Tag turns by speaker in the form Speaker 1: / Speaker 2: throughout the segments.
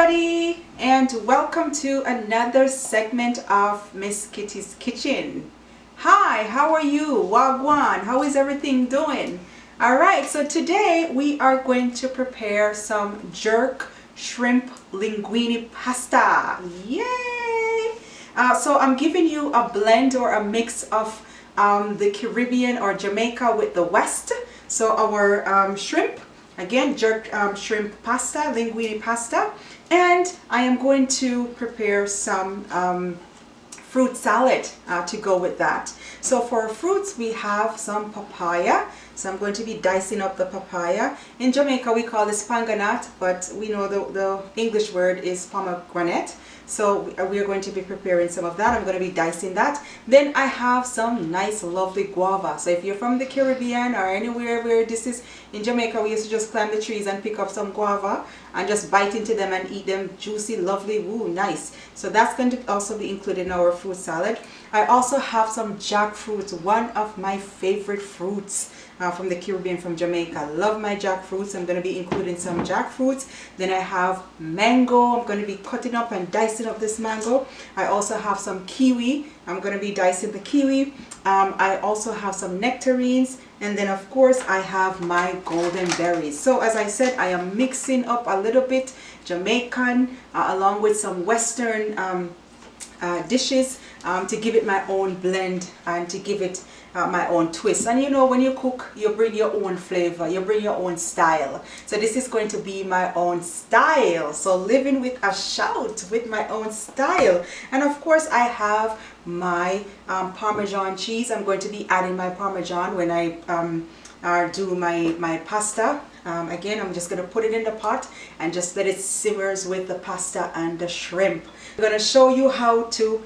Speaker 1: everybody, and welcome to another segment of Miss Kitty's Kitchen. Hi, how are you? Wagwan, how is everything doing? Alright, so today we are going to prepare some jerk shrimp linguine pasta. Yay! So I'm giving you a blend or a mix of the Caribbean or Jamaica with the West. So our shrimp, again, jerk shrimp pasta, linguine pasta, and I am going to prepare some fruit salad to go with that. So for fruits we have some papaya. So I'm going to be dicing up the papaya. In Jamaica we call this pomegranate, but we know the English word is pomegranate. So we are going to be preparing some of that. I'm going to be dicing that. Then I have some nice lovely guava. So if you're from the Caribbean or anywhere where this is, in Jamaica we used to just climb the trees and pick up some guava and just bite into them and eat them juicy, lovely, woo, nice. So that's going to also be included in our fruit salad. I also have some jackfruit, one of my favorite fruits from the Caribbean, from Jamaica. Love my jackfruits. I'm going to be including some jackfruits. Then I have mango. I'm going to be cutting up and dicing up this mango. I also have some kiwi. I'm going to be dicing the kiwi. I also have some nectarines. And then of course I have my golden berries. So as I said, I am mixing up a little bit Jamaican along with some Western dishes to give it my own blend and to give it my own twist. And you know, when you cook, you bring your own flavor, you bring your own style. So this is going to be my own style. So living with a shout, with my own style. And of course I have my Parmesan cheese. I'm going to be adding my Parmesan when I do my pasta. Again, I'm just going to put it in the pot and just let it simmers with the pasta and the shrimp. I'm going to show you how to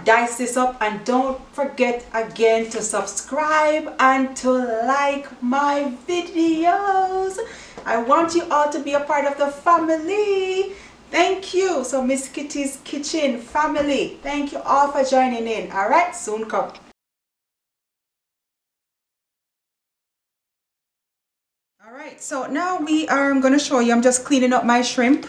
Speaker 1: dice this up, and don't forget again to subscribe and to like my videos. I want you all to be a part of the family. Thank you. So Miss Kitty's Kitchen family, thank you all for joining in. All right, soon come. Alright, so now I'm going to show you, I'm just cleaning up my shrimp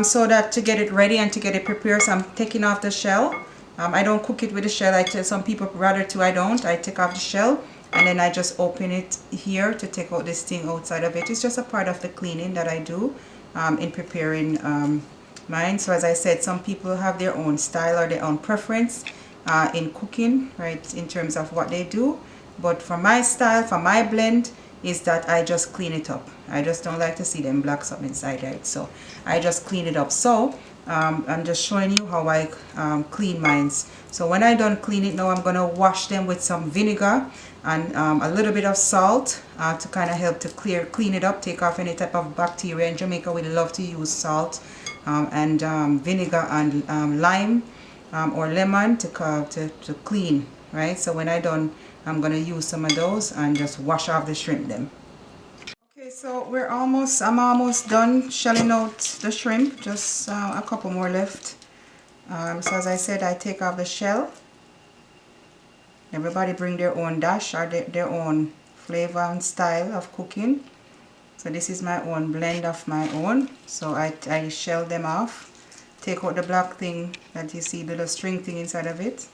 Speaker 1: so that to get it ready and to get it prepared. So I'm taking off the shell. I don't cook it with the shell. I tell some people rather to, I don't. I take off the shell and then I just open it here to take out this thing outside of it. It's just a part of the cleaning that I do in preparing mine. So as I said, some people have their own style or their own preference in cooking, right, in terms of what they do. But for my style, for my blend, is that I just clean it up. I just don't like to see them blocks up inside, right? So I just clean it up. So I'm just showing you how I clean mine. So when I done clean it now, I'm gonna wash them with some vinegar and a little bit of salt to kind of help to clean it up, take off any type of bacteria. In Jamaica we love to use salt and vinegar and lime or lemon to clean, right? So when I done, I'm going to use some of those and just wash off the shrimp then. Okay, so I'm almost done shelling out the shrimp, just a couple more left. So as I said, I take off the shell. Everybody bring their own dash or their own flavor and style of cooking. So this is my own blend of my own. So I shell them off. Take out the black thing that you see, the little string thing inside of it.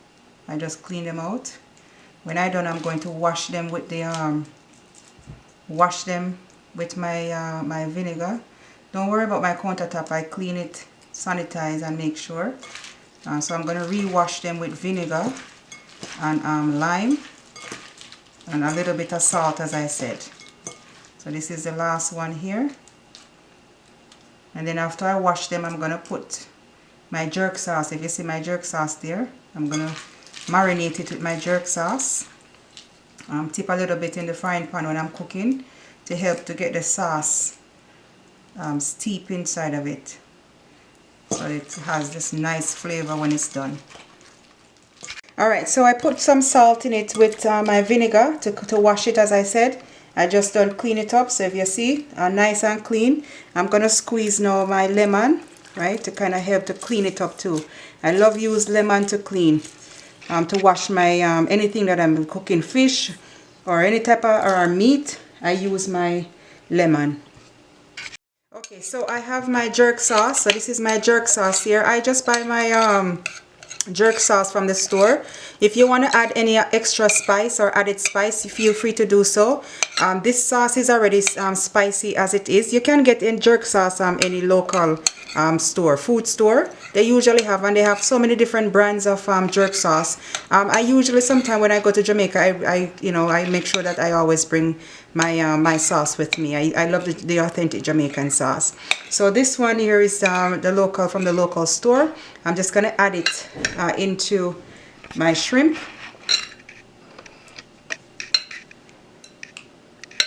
Speaker 1: I just clean them out. When I done, I'm going to wash them with the my vinegar. Don't worry about my countertop. I clean it, sanitize, and make sure. So I'm going to re-wash them with vinegar and lime and a little bit of salt, as I said. So this is the last one here. And then after I wash them, I'm going to put my jerk sauce. If you see my jerk sauce there, I'm going to marinate it with my jerk sauce. Tip a little bit in the frying pan when I'm cooking to help to get the sauce steep inside of it, so it has this nice flavor when it's done. Alright, so I put some salt in it with my vinegar to wash it. As I said, I just don't clean it up. So if you see, nice and clean. I'm going to squeeze now my lemon, right, to kind of help to clean it up too. I love use lemon to clean. To wash my anything that I'm cooking, fish or any type of or meat, I use my lemon. Okay, so I have my jerk sauce. So this is my jerk sauce here. I just buy my jerk sauce from the store. If you want to add any extra spice or added spice, feel free to do so. This sauce is already spicy as it is. You can get in jerk sauce any local store, food store. They usually have, and they have so many different brands of jerk sauce. I usually, sometime when I go to Jamaica, I make sure that I always bring my my sauce with me. I love the authentic Jamaican sauce. So this one here is the local, from the local store. I'm just gonna add it into my shrimp.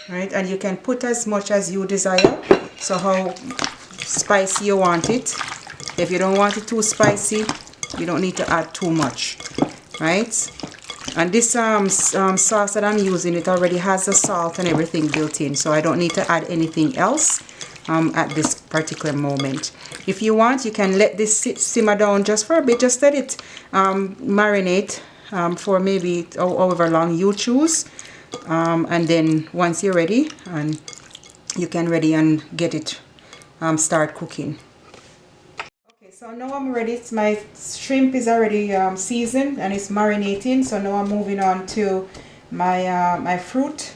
Speaker 1: Right, and you can put as much as you desire, so how spicy you want it. If you don't want it too spicy, you don't need to add too much, right? And this sauce that I'm using, it already has the salt and everything built in, so I don't need to add anything else at this particular moment. If you want, you can let this simmer down just for a bit. Just let it marinate for maybe however long you choose, and then once you're ready, and you can ready and get it start cooking. So now I'm ready. My shrimp is already seasoned and it's marinating. So now I'm moving on to my my fruit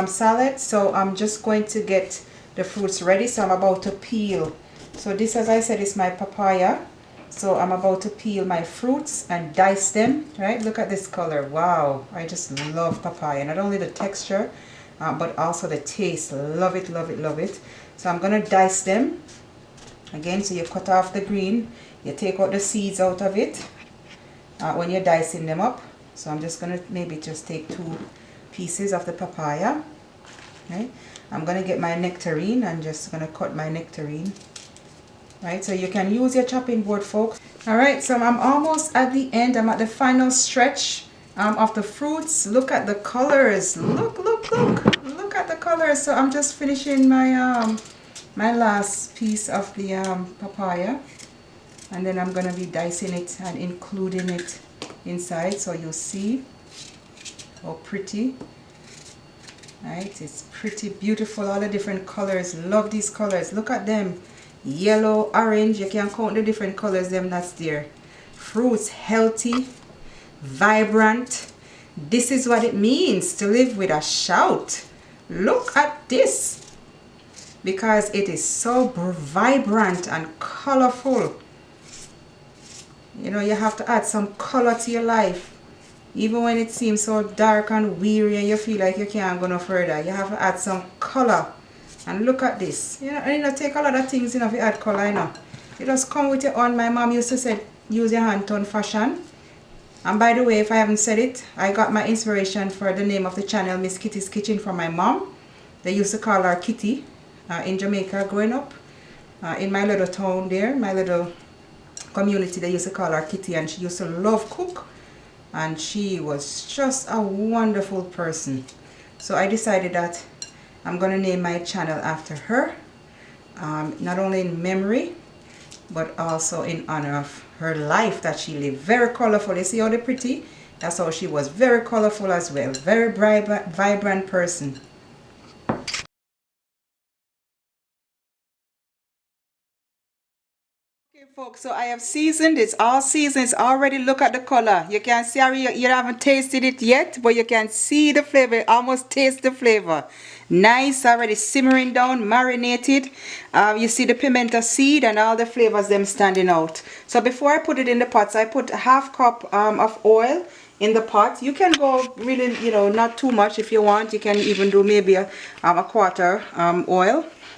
Speaker 1: salad. So I'm just going to get the fruits ready. So I'm about to peel. So this, as I said, is my papaya. So I'm about to peel my fruits and dice them. Right? Look at this color. Wow! I just love papaya. Not only the texture, but also the taste. Love it, love it, love it. So I'm gonna dice them. Again, so you cut off the green, you take out the seeds out of it when you're dicing them up. So I'm just going to maybe just take 2 pieces of the papaya. Okay. I'm going to get my nectarine and just going to cut my nectarine. Right, so you can use your chopping board, folks. Alright, so I'm almost at the end. I'm at the final stretch of the fruits. Look at the colors. Look, look, look. Look at the colors. So I'm just finishing my my last piece of the papaya, and then I'm gonna be dicing it and including it inside, so you'll see how pretty. Right, it's pretty beautiful, all the different colors. Love these colors. Look at them, yellow, orange. You can count the different colors them that's there. Fruits, healthy, vibrant. This is what it means to live with a shout. Look at this, because it is so vibrant and colorful. You know, you have to add some color to your life. Even when it seems so dark and weary and you feel like you can't go no further, you have to add some color. And look at this. You know, and it take a lot of things, you know, if you add color, you know. You just come with your own. My mom used to say, use your hand tone fashion. And by the way, if I haven't said it, I got my inspiration for the name of the channel, Miss Kitty's Kitchen, from my mom. They used to call her Kitty. In Jamaica growing up, in my little town there, my little community, they used to call her Kitty, and she used to love cook, and she was just a wonderful person. So I decided that I'm gonna name my channel after her, not only in memory but also in honor of her life that she lived. Very colorful. You see how they're pretty? That's how she was. Very colorful as well. Very vibrant person. Folks, so I have seasoned. It's all seasoned. It's already, look at the color. You can see, you haven't tasted it yet, but you can see the flavor. Almost taste the flavor. Nice, already simmering down, marinated. You see the pimento seed and all the flavors them standing out. So before I put it in the pots, I put ½ cup of oil in the pot. You can go really, you know, not too much. If you want, you can even do maybe a quarter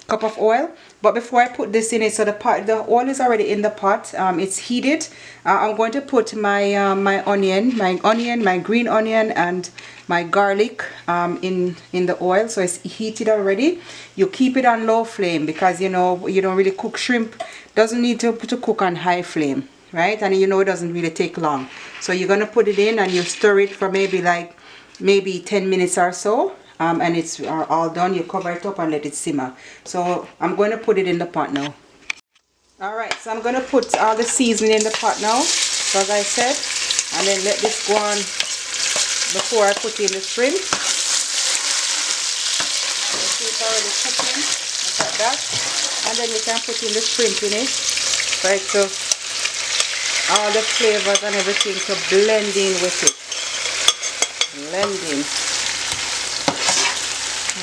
Speaker 1: cup of oil. But before I put this in it, so the oil is already in the pot. It's heated. I'm going to put my my green onion and my garlic in the oil. So it's heated already. You keep it on low flame, because you know you don't really cook shrimp. Doesn't need to cook on high flame, right? And you know it doesn't really take long. So you're gonna put it in and you stir it for maybe 10 minutes or so. And it's all done. You cover it up and let it simmer. So I'm going to put it in the pot now. Alright, so I'm going to put all the seasoning in the pot now, so as I said, and then let this go on before I put in the shrimp. So it's already cooking. Look at that. And then you can put in the shrimp in it, right? So all the flavors and everything to blend in with it. Blending.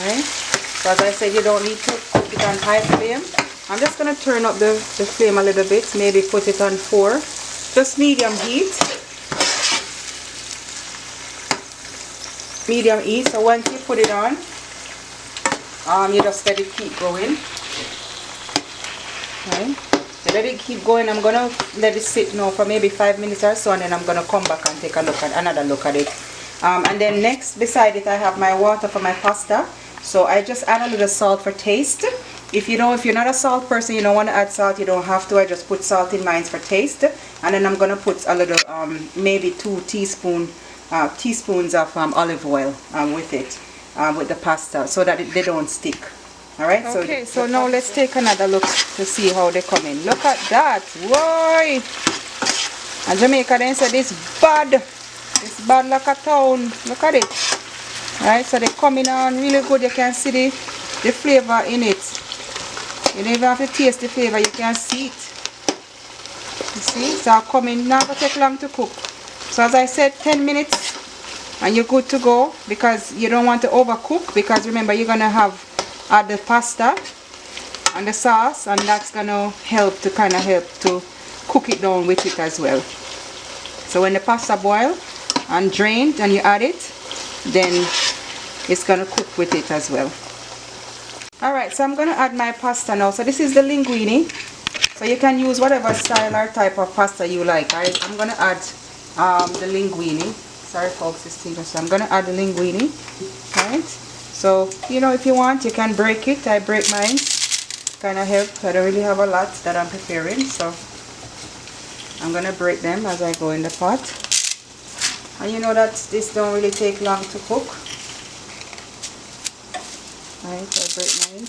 Speaker 1: Right? So as I said, you don't need to cook it on high flame. I'm just going to turn up the flame a little bit, maybe put it on 4. Just medium heat. Medium heat. So once you put it on, you just let it keep going. Right? So let it keep going. I'm going to let it sit now for maybe 5 minutes or so, and then I'm going to come back and take a look at another look at it. And then next beside it I have my water for my pasta. So I just add a little salt for taste. If you're not a salt person, you don't want to add salt, you don't have to. I just put salt in mine for taste. And then I'm going to put a little, maybe 2 teaspoons of olive oil with it, with the pasta, so that they don't stick. Alright, okay, so now let's take another look to see how they come in. Look at that. Whoa! And Jamaica then said it's bad. It's bad like a town. Look at it. Right, so they're coming on really good. You can see the flavor in it. You don't even have to taste the flavor, you can see it. You see, it's all coming. Not going to take long to cook. So as I said, 10 minutes and you're good to go, because you don't want to overcook, because remember you're going to have add the pasta and the sauce, and that's going to help to cook it down with it as well. So when the pasta boil and drained and you add it, then it's going to cook with it as well. Alright, so I'm going to add my pasta now. So this is the linguine. So you can use whatever style or type of pasta you like. I'm going to add the linguine. Sorry folks, it's too much. So I'm going to add the linguine. Alright, so if you want, you can break it. I break mine. Kind of help. I don't really have a lot that I'm preparing, so I'm going to break them as I go in the pot. And you know that this don't really take long to cook. Right, so I break mine.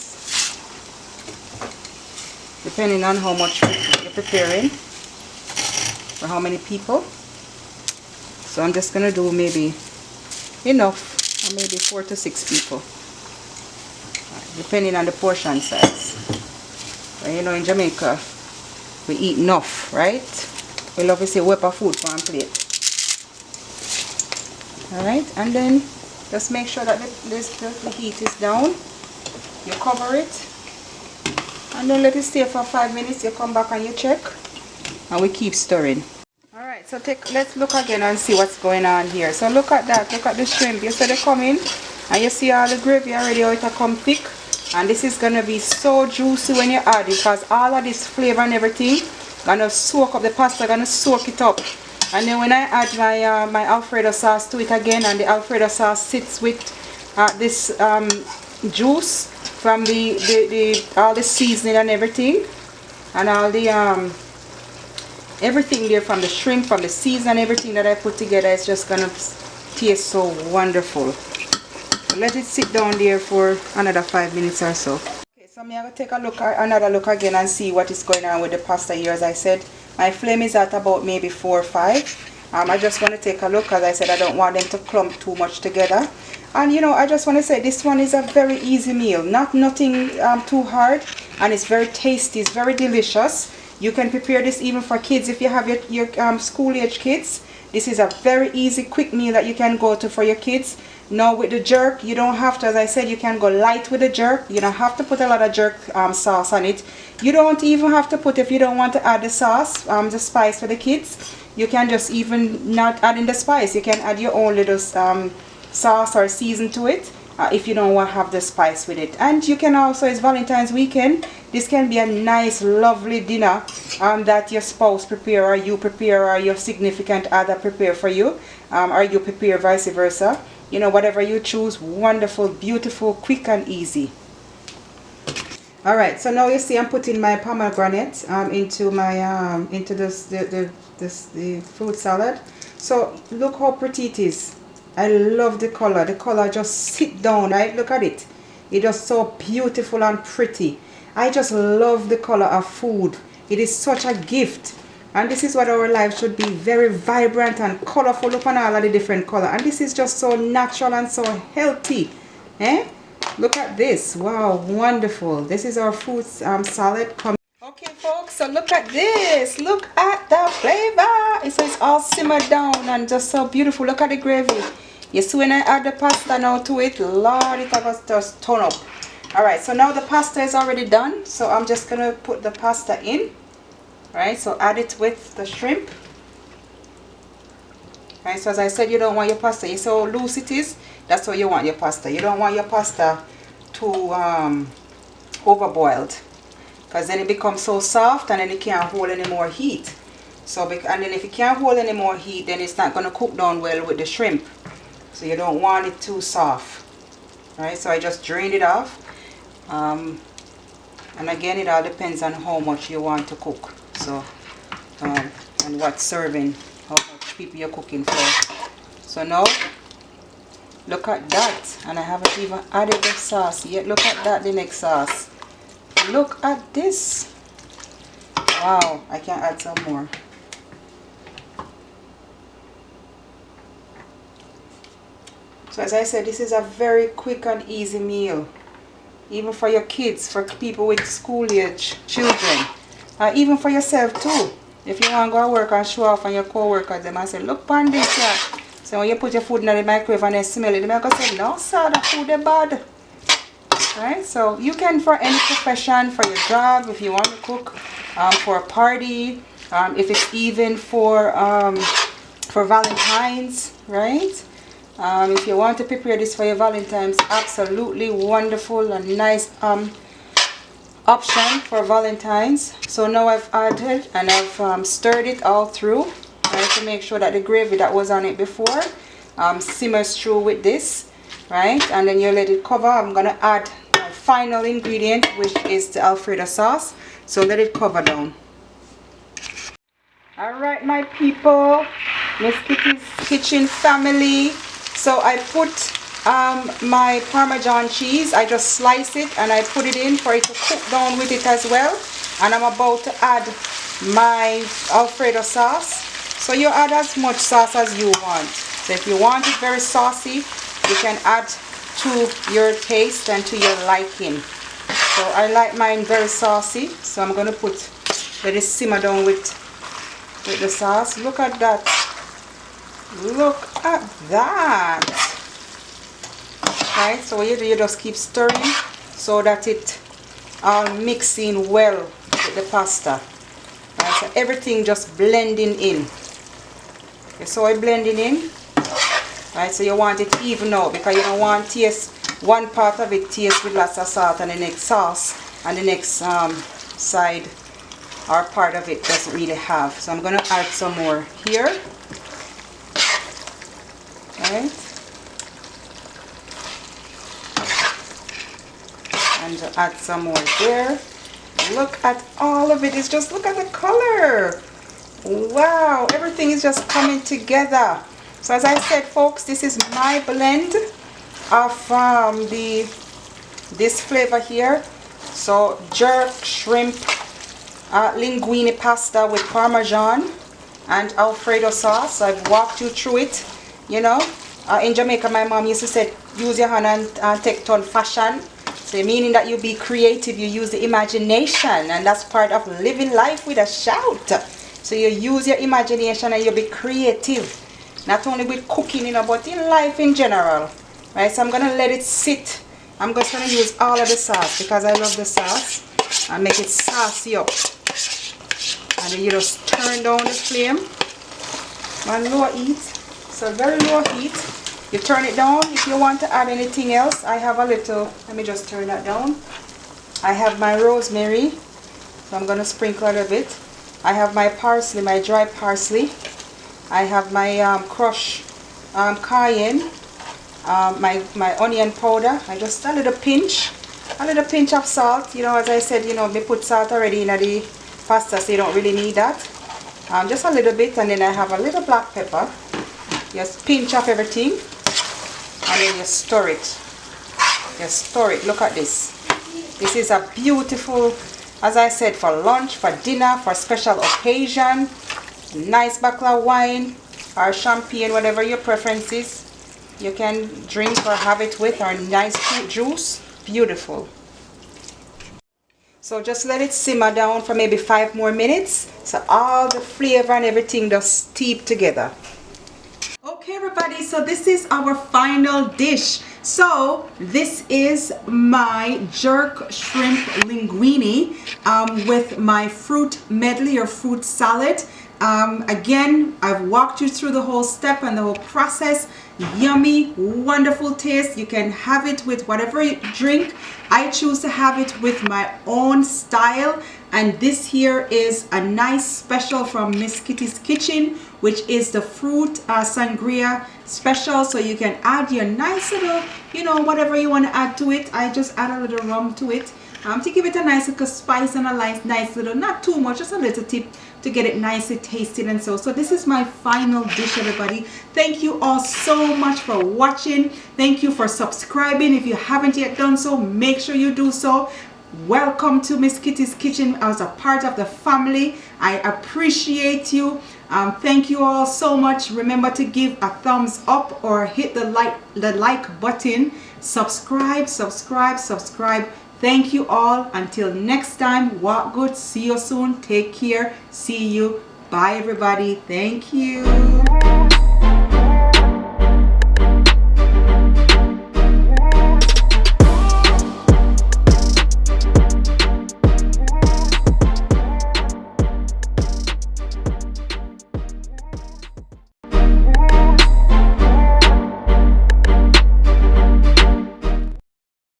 Speaker 1: Depending on how much you're preparing, for how many people. So I'm just gonna do maybe enough, or maybe 4 to 6 people, depending on the portion size. But in Jamaica we eat enough, right? We love to say whip of food for one plate. Alright, and then just make sure that the heat is down. You cover it and then let it stay for 5 minutes. You come back and you check, and we keep stirring. Alright, so let's look again and see what's going on here. So look at that, look at the shrimp. You see they come in, and you see all the gravy already how it come thick, and this is gonna be so juicy when you add it, because all of this flavor and everything gonna soak up the pasta, gonna soak it up. And then when I add my Alfredo sauce to it again, and the Alfredo sauce sits with this juice from all the seasoning and everything, and all the everything there, from the shrimp, from the seasoning, everything that I put together, it's just gonna taste so wonderful. So let it sit down there for another 5 minutes or so. Okay, so I'm gonna take another look again and see what is going on with the pasta here. As I said, my flame is at about maybe 4 or 5. I just want to take a look. As I said, I don't want them to clump too much together. And I just want to say this one is a very easy meal, nothing too hard, and it's very tasty, it's very delicious. You can prepare this even for kids if you have your school age kids. This is a very easy, quick meal that you can go to for your kids. Now with the jerk, you don't have to, as I said, you can go light with the jerk. You don't have to put a lot of jerk sauce on it. You don't even have to put, if you don't want to add the sauce, the spice for the kids, you can just even not add in the spice. You can add your own little sauce or season to it if you don't want to have the spice with it. And you can also, it's Valentine's weekend, this can be a nice lovely dinner that your spouse prepare, or you prepare, or your significant other prepare for you, or you prepare vice versa. Whatever you choose. Wonderful, beautiful, quick and easy. Alright, so now you see I'm putting my pomegranate into my into the fruit salad. So look how pretty it is. I love the color. The color just sit down, right? Look at it. It's just so beautiful and pretty. I just love the color of food. It is such a gift. And this is what our life should be, very vibrant and colorful upon all of the different color. And this is just so natural and so healthy. Look at this. Wow, wonderful. This is our fruit salad. Okay, folks, so look at this. Look at the flavor. So it's all simmered down and just so beautiful. Look at the gravy. You see when I add the pasta now to it, Lord, it will just turn up. Alright, so now the pasta is already done. So I'm just going to put the pasta in. Alright, so add it with the shrimp. Alright, so as I said, you don't want your pasta. You see how loose it is? That's how you want your pasta. You don't want your pasta too overboiled. Because then it becomes so soft and then it can't hold any more heat. So, and then if it can't hold any more heat, then it's not going to cook down well with the shrimp. So you don't want it too soft. Alright, so I just drained it off. And again, it all depends on how much you want to cook. So, and what serving, how much people you're cooking for. So now, look at that. And I haven't even added the sauce yet. Look at that, the next sauce. Look at this. Wow, I can add some more. So as I said, this is a very quick and easy meal. Even for your kids, for people with school age children. Even for yourself too. If you want to go to work and show off on your co-workers, they might say, look on this here. So when you put your food in the microwave and they smell it, they might go say, no sir, the food is bad. Right? So you can, for any profession, for your job, if you want to cook, for a party, if it's even for Valentine's, right? If you want to prepare this for your Valentine's, absolutely wonderful and nice option for Valentine's. So now I've added and I've stirred it all through, right, to make sure that the gravy that was on it before simmers through with this, right? And then you let it cover. I'm gonna add my final ingredient, which is the Alfredo sauce. So let it cover down. Alright, my people, Miss Kitty's Kitchen family. So I put my Parmesan cheese. I just slice it and I put it in for it to cook down with it as well. And I'm about to add my Alfredo sauce. So you add as much sauce as you want. So if you want it very saucy, you can add to your taste and to your liking. So I like mine very saucy. So I'm going to let it simmer down with the sauce. Look at that. Look at that. Right, so you just keep stirring so that it all mixing well with the pasta. Right, so everything just blending in. You saw it blending in. Right, so you want it even out because you don't want taste one part of it taste with lots of salt and the next sauce and the next side or part of it doesn't really have. So I'm going to add some more here. Right. And add some more there. Look at all of it. It's just, look at the color. Wow, everything is just coming together. So as I said, folks, this is my blend of this flavor here. So jerk shrimp, linguine pasta with Parmesan and Alfredo sauce. So I've walked you through it. You know, in Jamaica, my mom used to say, use your hand and take turn fashion. So meaning that you be creative, you use the imagination, and that's part of living life with a shout. So you use your imagination and you be creative, not only with cooking, you know, but in life in general. Right, so I'm gonna let it sit. I'm just gonna use all of the sauce because I love the sauce and make it saucy up. And then you just turn down the flame on low heat. So very low heat. You turn it down. If you want to add anything else, I have a little, let me just turn that down. I have my rosemary, so I'm going to sprinkle a little bit. I have my parsley, my dry parsley. I have my crushed cayenne, my onion powder. I just a little pinch of salt. You know, as I said, you know, we put salt already in the pasta, so you don't really need that. Just a little bit, and then I have a little black pepper. Just pinch off everything and then you stir it. Just stir it. Look at this. This is a beautiful, as I said, for lunch, for dinner, for special occasion. Nice bottle of wine or champagne, whatever your preference is. You can drink or have it with, or nice fruit juice. beautiful. So just let it simmer down for maybe 5 more minutes so all the flavor and everything just steep together. Okay everybody, so this is our final dish. So this is my jerk shrimp linguine with my fruit medley or fruit salad. Again, I've walked you through the whole step and the whole process. Yummy, wonderful taste. You can have it with whatever you drink. I choose to have it with my own style, and this here is a nice special from Miss Kitty's Kitchen, which is the fruit sangria special. So you can add your nice little, you know, whatever you want to add to it. I just add a little rum to it to give it a nice little spice and a nice little, not too much, just a little tip to get it nicely tasted. And so this is my final dish, everybody. Thank you all so much for watching. Thank you for subscribing. If you haven't yet done so, make sure you do so. Welcome to Miss Kitty's Kitchen as a part of the family. I appreciate you. Thank you all so much. Remember to give a thumbs up or hit the like button. Subscribe. Thank you all. Until next time, walk good. See you soon. Take care. See you. Bye everybody. Thank you.